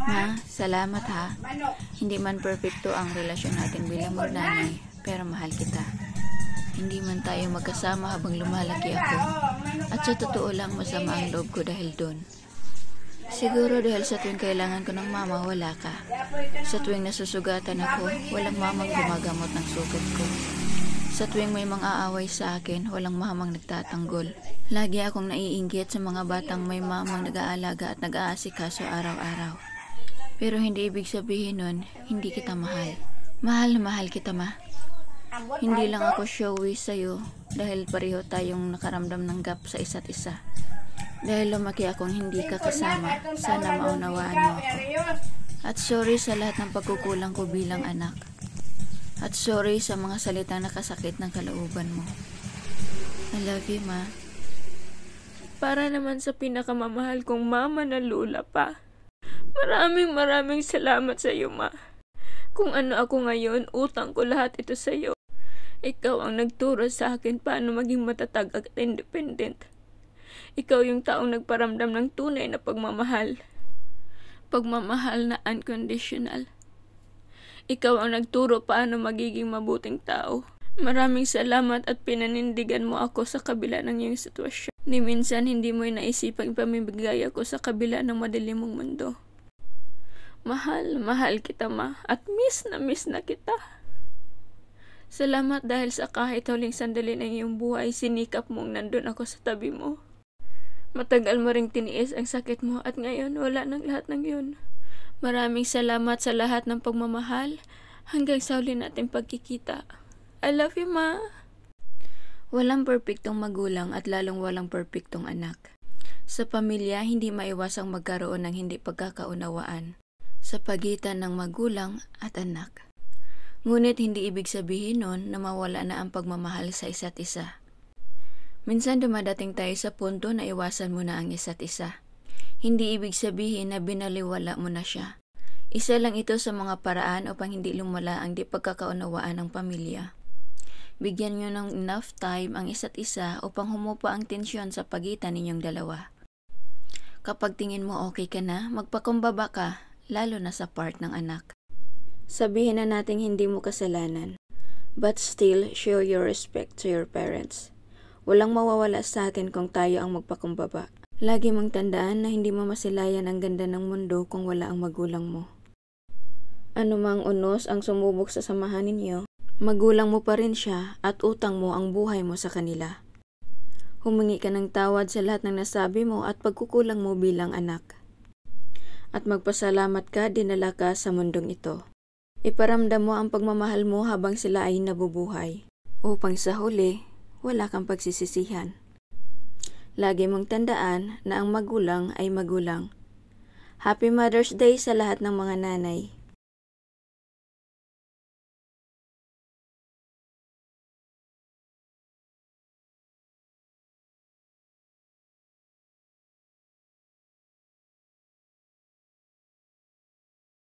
Ma, salamat ha. Hindi man perfecto ang relasyon natin bilang magnanay, pero mahal kita. Hindi man tayo magkasama habang lumalaki ako. At sa totoo lang, masama ang loob ko dahil doon. Siguro dahil sa tuwing kailangan ko ng mama, wala ka. Sa tuwing nasusugatan ako, walang mamang gumagamot ng sugat ko. Sa tuwing may mga aaway sa akin, walang mamang nagtatanggol. Lagi akong naiinggit sa mga batang may mamang nag-aalaga at nag-aasikaso araw-araw. Pero hindi ibig sabihin nun, hindi kita mahal. Mahal na mahal kita, ma. Hindi lang ako showy sa'yo dahil pareho tayong nakaramdam ng gap sa isa't isa. Dahil lumaki akong hindi ka kasama, sana maunawaan mo ako. At sorry sa lahat ng pagkukulang ko bilang anak. At sorry sa mga salitang nakasakit ng kalooban mo. I love you, ma. Para naman sa pinakamamahal kong mama na lula pa. Maraming salamat sa iyo, ma. Kung ano ako ngayon, utang ko lahat ito sa iyo. Ikaw ang nagturo sa akin paano maging matatag at independent. Ikaw yung taong nagparamdam ng tunay na pagmamahal. Pagmamahal na unconditional. Ikaw ang nagturo paano magiging mabuting tao. Maraming salamat at pinanindigan mo ako sa kabila ng iyong sitwasyon. Ni minsan hindi mo naisipang pamimigay ako sa kabila ng madilim mong mundo. Mahal kita, ma, at miss na kita. Salamat dahil sa kahit huling sandali ng iyong buhay, sinikap mong nandun ako sa tabi mo. Matagal mo ring tiniis ang sakit mo at ngayon wala ng lahat ng yun. Maraming salamat sa lahat ng pagmamahal hanggang sa huli nating pagkikita. I love you, ma. Walang perpektong magulang at lalong walang perpektong anak. Sa pamilya, hindi maiwasang magkaroon ng hindi pagkakaunawaan sa pagitan ng magulang at anak. Ngunit hindi ibig sabihin nun na mawala na ang pagmamahal sa isa't isa. Minsan dumadating tayo sa punto na iwasan mo na ang isa't isa. Hindi ibig sabihin na binaliwala mo na siya. Isa lang ito sa mga paraan upang hindi lumala ang di pagkakaunawaan ng pamilya. Bigyan nyo ng enough time ang isa't isa upang humupa ang tensyon sa pagitan ninyong dalawa. Kapag tingin mo okay ka na, magpakumbaba ka, lalo na sa part ng anak. Sabihin na nating hindi mo kasalanan, but still show your respect to your parents. Walang mawawala sa atin kung tayo ang magpakumbaba. Lagi mong tandaan na hindi mo masilayan ang ganda ng mundo kung wala ang magulang mo. Anumang unos ang sumubok sa samahan ninyo, magulang mo pa rin siya at utang mo ang buhay mo sa kanila. Humingi ka ng tawad sa lahat ng nasabi mo at pagkukulang mo bilang anak. At magpasalamat ka dinala ka sa mundong ito. Iparamdam mo ang pagmamahal mo habang sila ay nabubuhay. Upang sa huli, wala kang pagsisisihan. Lagi mong tandaan na ang magulang ay magulang. Happy Mother's Day sa lahat ng mga nanay.